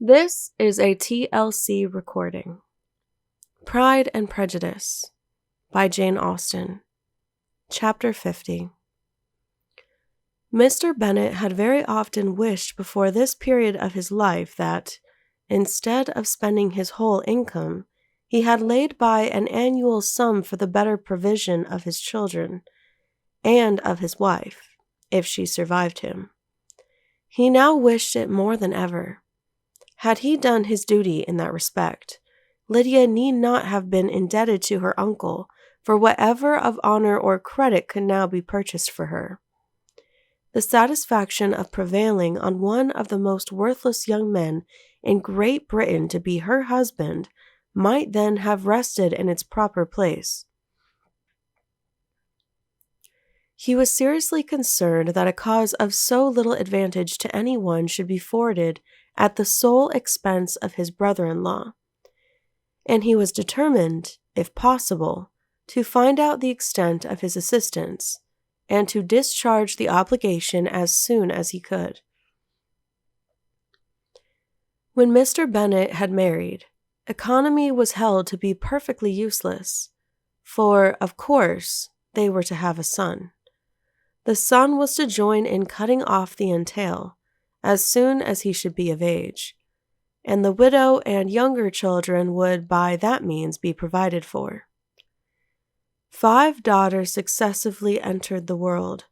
This is a TLC recording. Pride and Prejudice by Jane Austen. Chapter 50. Mr. Bennet had very often wished before this period of his life that, instead of spending his whole income, he had laid by an annual sum for the better provision of his children, and of his wife, if she survived him. He now wished it more than ever. Had he done his duty in that respect, Lydia need not have been indebted to her uncle for whatever of honor or credit could now be purchased for her. The satisfaction of prevailing on one of the most worthless young men in Great Britain to be her husband might then have rested in its proper place. He was seriously concerned that a cause of so little advantage to any one should be forwarded at the sole expense of his brother-in-law, and he was determined, if possible, to find out the extent of his assistance, and to discharge the obligation as soon as he could. When Mr. Bennet had married, economy was held to be perfectly useless, for, of course, they were to have a son. The son was to join in cutting off the entail as soon as he should be of age, and the widow and younger children would by that means be provided for. 5 daughters successively entered the world,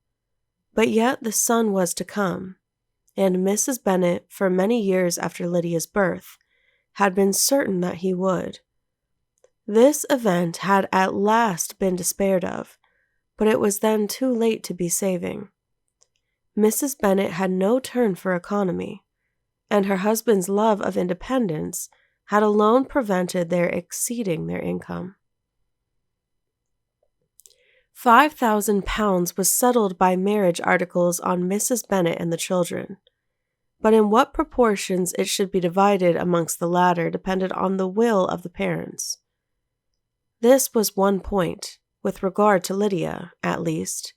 but yet the son was to come, and Mrs. Bennet, for many years after Lydia's birth, had been certain that he would. This event had at last been despaired of, but it was then too late to be saving. Mrs. Bennet had no turn for economy, and her husband's love of independence had alone prevented their exceeding their income. £5,000 was settled by marriage articles on Mrs. Bennet and the children, but in what proportions it should be divided amongst the latter depended on the will of the parents. This was one point, with regard to Lydia, at least,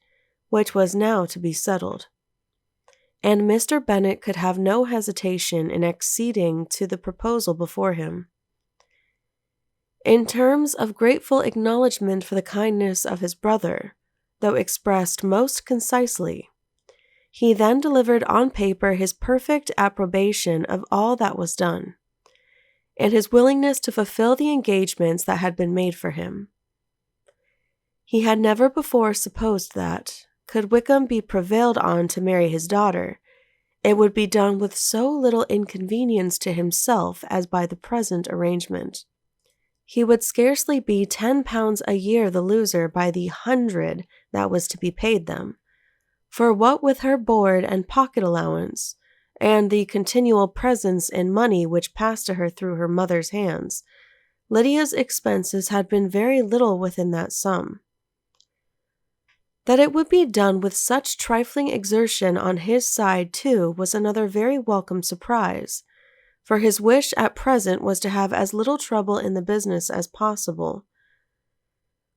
which was now to be settled, and Mr. Bennet could have no hesitation in acceding to the proposal before him. In terms of grateful acknowledgment for the kindness of his brother, though expressed most concisely, he then delivered on paper his perfect approbation of all that was done, and his willingness to fulfill the engagements that had been made for him. He had never before supposed that, could Wickham be prevailed on to marry his daughter, it would be done with so little inconvenience to himself as by the present arrangement. He would scarcely be £10 a year the loser by the 100 that was to be paid them, for what with her board and pocket allowance, and the continual presents in money which passed to her through her mother's hands, Lydia's expenses had been very little within that sum. That it would be done with such trifling exertion on his side, too, was another very welcome surprise, for his wish at present was to have as little trouble in the business as possible.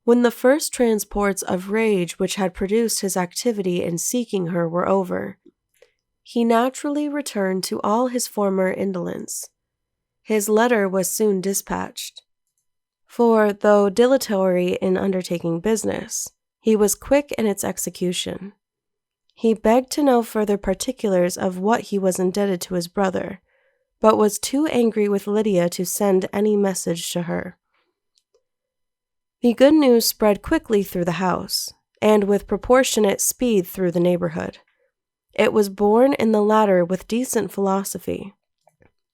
When the first transports of rage which had produced his activity in seeking her were over, he naturally returned to all his former indolence. His letter was soon dispatched, for, though dilatory in undertaking business, he was quick in its execution. He begged to know further particulars of what he was indebted to his brother, but was too angry with Lydia to send any message to her. The good news spread quickly through the house, and with proportionate speed through the neighborhood. It was borne in the latter with decent philosophy.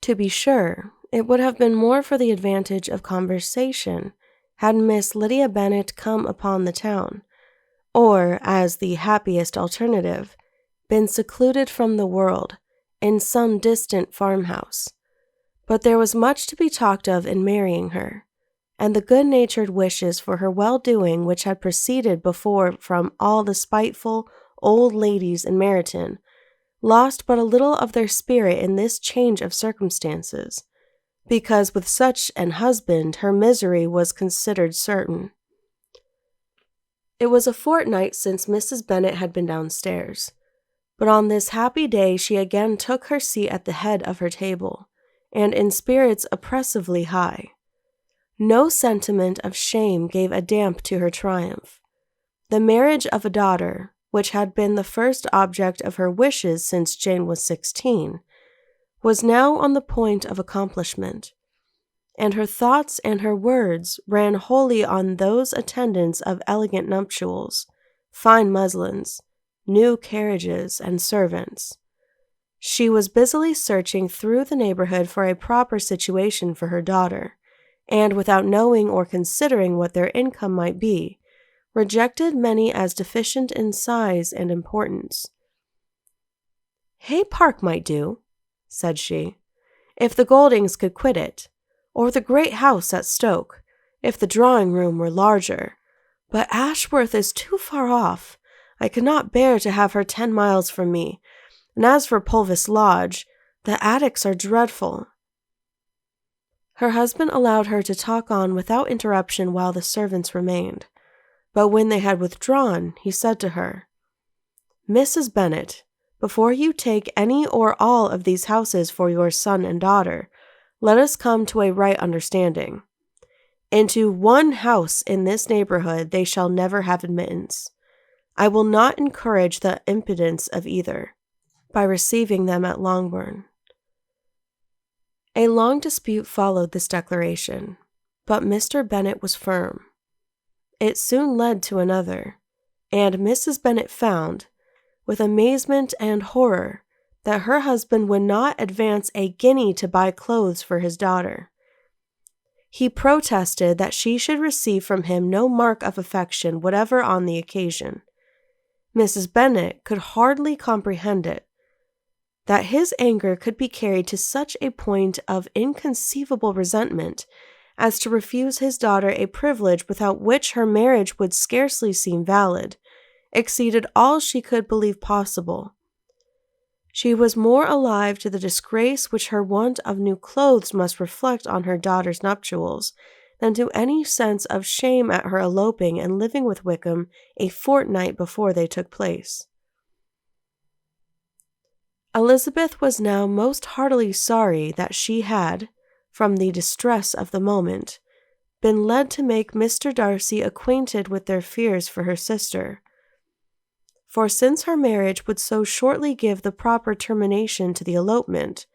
To be sure, it would have been more for the advantage of conversation had Miss Lydia Bennet come upon the town, or, as the happiest alternative, been secluded from the world in some distant farmhouse. But there was much to be talked of in marrying her, and the good-natured wishes for her well-doing which had proceeded before from all the spiteful old ladies in Meryton lost but a little of their spirit in this change of circumstances, because with such an husband her misery was considered certain. It was a fortnight since Mrs. Bennet had been downstairs, but on this happy day she again took her seat at the head of her table, and in spirits oppressively high. No sentiment of shame gave a damp to her triumph. The marriage of a daughter, which had been the first object of her wishes since Jane was 16, was now on the point of accomplishment, and her thoughts and her words ran wholly on those attendants of elegant nuptials, fine muslins, new carriages, and servants. She was busily searching through the neighborhood for a proper situation for her daughter, and without knowing or considering what their income might be, rejected many as deficient in size and importance. "Hay Park might do," said she, "if the Goldings could quit it, or the great house at Stoke, if the drawing-room were larger. But Ashworth is too far off. I could not bear to have her 10 miles from me, and as for Pulvis Lodge, the attics are dreadful." Her husband allowed her to talk on without interruption while the servants remained, but when they had withdrawn, he said to her, "Mrs. Bennet, before you take any or all of these houses for your son and daughter, let us come to a right understanding. Into one house in this neighborhood they shall never have admittance. I will not encourage the impudence of either, by receiving them at Longbourn." A long dispute followed this declaration, but Mr. Bennet was firm. It soon led to another, and Mrs. Bennet found, with amazement and horror, that her husband would not advance a guinea to buy clothes for his daughter. He protested that she should receive from him no mark of affection whatever on the occasion. Mrs. Bennet could hardly comprehend it. That his anger could be carried to such a point of inconceivable resentment as to refuse his daughter a privilege without which her marriage would scarcely seem valid, exceeded all she could believe possible. She was more alive to the disgrace which her want of new clothes must reflect on her daughter's nuptials than to any sense of shame at her eloping and living with Wickham a fortnight before they took place. Elizabeth was now most heartily sorry that she had, from the distress of the moment, been led to make Mr. Darcy acquainted with their fears for her sister. For since her marriage would so shortly give the proper termination to the elopement,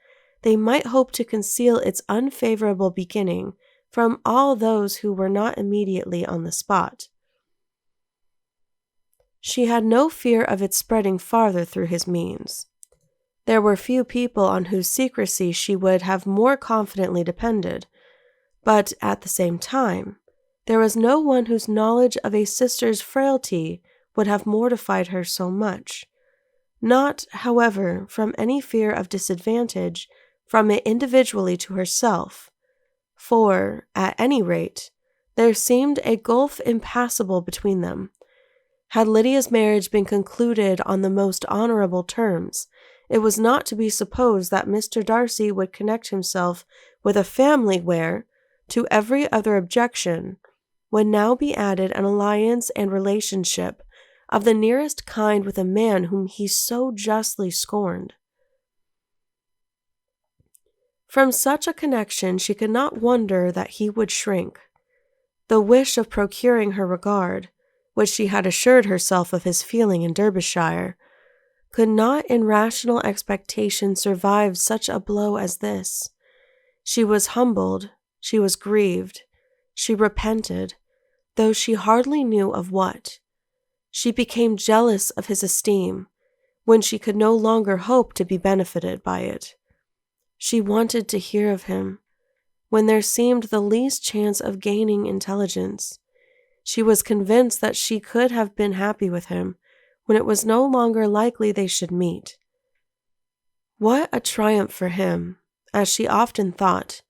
they might hope to conceal its unfavourable beginning from all those who were not immediately on the spot. She had no fear of its spreading farther through his means. There were few people on whose secrecy she would have more confidently depended, but at the same time, there was no one whose knowledge of a sister's frailty would have mortified her so much, not, however, from any fear of disadvantage from it individually to herself, for, at any rate, there seemed a gulf impassable between them. Had Lydia's marriage been concluded on the most honourable terms, it was not to be supposed that Mr. Darcy would connect himself with a family where, to every other objection, would now be added an alliance and relationship of the nearest kind with a man whom he so justly scorned. From such a connection she could not wonder that he would shrink. The wish of procuring her regard, which she had assured herself of his feeling in Derbyshire, could not in rational expectation survive such a blow as this. She was humbled, she was grieved, she repented, though she hardly knew of what. She became jealous of his esteem, when she could no longer hope to be benefited by it. She wanted to hear of him, when there seemed the least chance of gaining intelligence. She was convinced that she could have been happy with him, when it was no longer likely they should meet. What a triumph for him, as she often thought,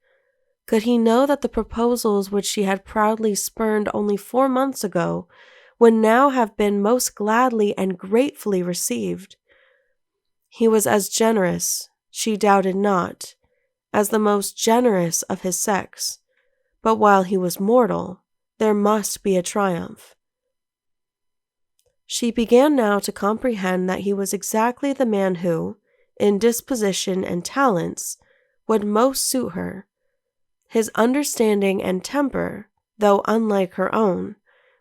could he know that the proposals which she had proudly spurned only 4 months ago would now have been most gladly and gratefully received. He was as generous, she doubted not, as the most generous of his sex, but while he was mortal, there must be a triumph. She began now to comprehend that he was exactly the man who, in disposition and talents, would most suit her. His understanding and temper, though unlike her own,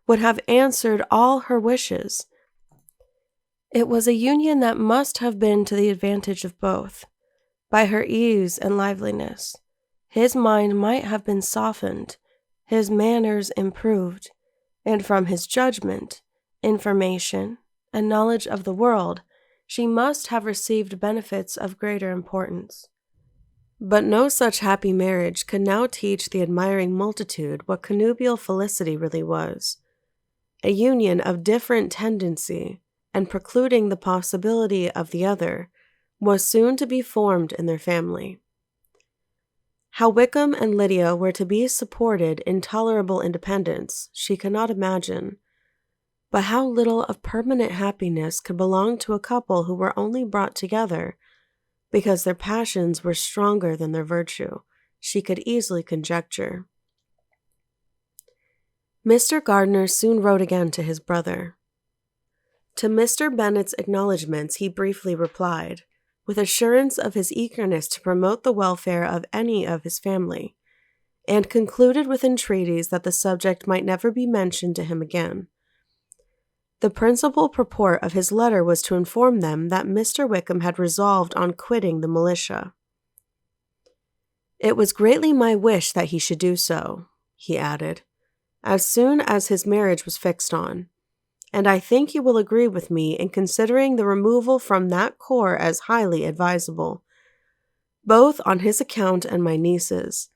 would have answered all her wishes. It was a union that must have been to the advantage of both. By her ease and liveliness, his mind might have been softened, his manners improved, and from his judgment, information, and knowledge of the world, she must have received benefits of greater importance. But no such happy marriage could now teach the admiring multitude what connubial felicity really was. A union of different tendency, and precluding the possibility of the other, was soon to be formed in their family. How Wickham and Lydia were to be supported in tolerable independence, she could not imagine. But how little of permanent happiness could belong to a couple who were only brought together because their passions were stronger than their virtue, she could easily conjecture. Mr. Gardiner soon wrote again to his brother. To Mr. Bennet's acknowledgments he briefly replied, with assurance of his eagerness to promote the welfare of any of his family, and concluded with entreaties that the subject might never be mentioned to him again. The principal purport of his letter was to inform them that Mr. Wickham had resolved on quitting the militia. It was greatly my wish that he should do so, he added, as soon as his marriage was fixed on, and I think you will agree with me in considering the removal from that corps as highly advisable, both on his account and my niece's.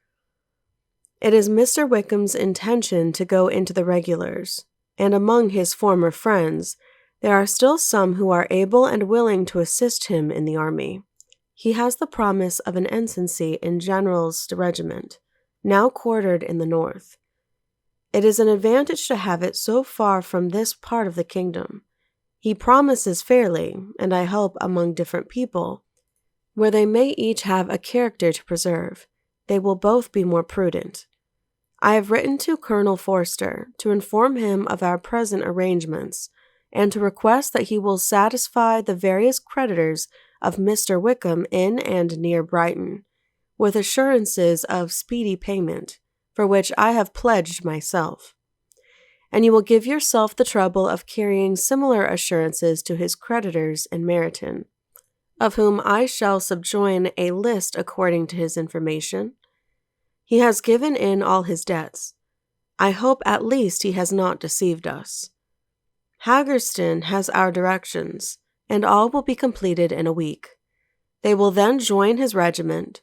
It is Mr. Wickham's intention to go into the regulars, and among his former friends, there are still some who are able and willing to assist him in the army. He has the promise of an ensigncy in General's regiment, now quartered in the north. It is an advantage to have it so far from this part of the kingdom. He promises fairly, and I hope among different people, where they may each have a character to preserve, they will both be more prudent. I have written to Colonel Forster to inform him of our present arrangements, and to request that he will satisfy the various creditors of Mr. Wickham in and near Brighton, with assurances of speedy payment, for which I have pledged myself. And you will give yourself the trouble of carrying similar assurances to his creditors in Meryton, of whom I shall subjoin a list according to his information. He has given in all his debts. I hope at least he has not deceived us. Haggerston has our directions, and all will be completed in a week. They will then join his regiment,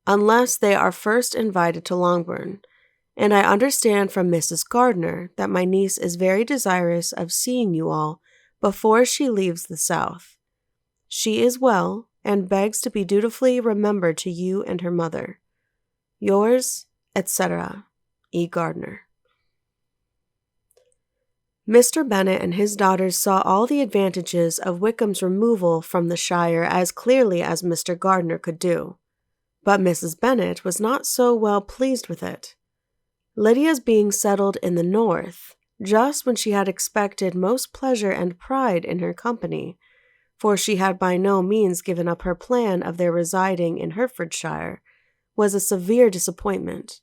unless they are first invited to Longbourn, and I understand from Mrs. Gardiner that my niece is very desirous of seeing you all before she leaves the South. She is well, and begs to be dutifully remembered to you and her mother. Yours, etc., E. Gardiner. Mr. Bennet and his daughters saw all the advantages of Wickham's removal from the shire as clearly as Mr. Gardiner could do, but Mrs. Bennet was not so well pleased with it. Lydia's being settled in the north, just when she had expected most pleasure and pride in her company, for she had by no means given up her plan of their residing in Hertfordshire, was a severe disappointment.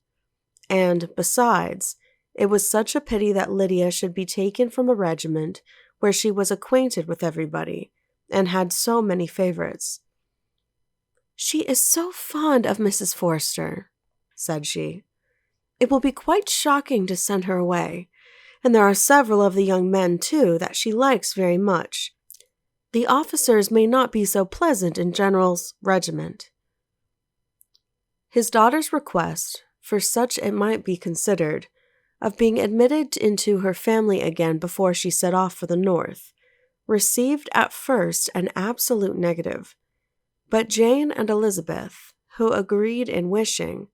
And, besides, it was such a pity that Lydia should be taken from a regiment where she was acquainted with everybody, and had so many favorites. "She is so fond of Mrs. Forster," said she. "It will be quite shocking to send her away, and there are several of the young men, too, that she likes very much. The officers may not be so pleasant in General's regiment." His daughter's request, for such it might be considered, of being admitted into her family again before she set off for the north, received at first an absolute negative. But Jane and Elizabeth, who agreed in wishing,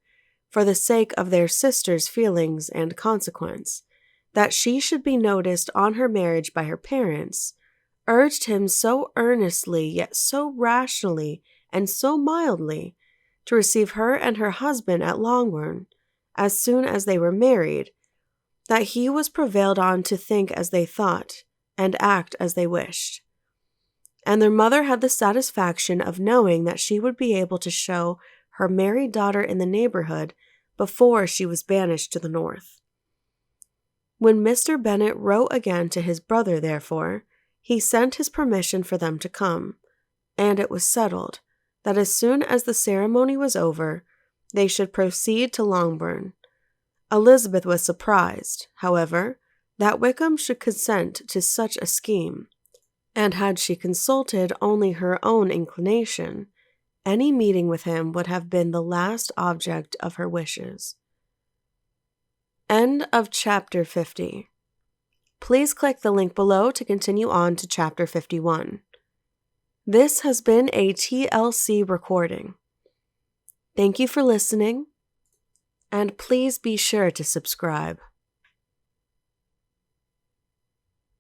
for the sake of their sister's feelings and consequence, that she should be noticed on her marriage by her parents, urged him so earnestly, yet so rationally and so mildly, to receive her and her husband at Longbourn, as soon as they were married, that he was prevailed on to think as they thought, and act as they wished. And their mother had the satisfaction of knowing that she would be able to show her married daughter in the neighborhood before she was banished to the north. When Mr. Bennet wrote again to his brother, therefore, he sent his permission for them to come, and it was settled that as soon as the ceremony was over, they should proceed to Longbourn. Elizabeth was surprised, however, that Wickham should consent to such a scheme, and had she consulted only her own inclination, any meeting with him would have been the last object of her wishes. End of Chapter 50. Please click the link below to continue on to Chapter 51. This has been a TLC recording. Thank you for listening, and please be sure to subscribe.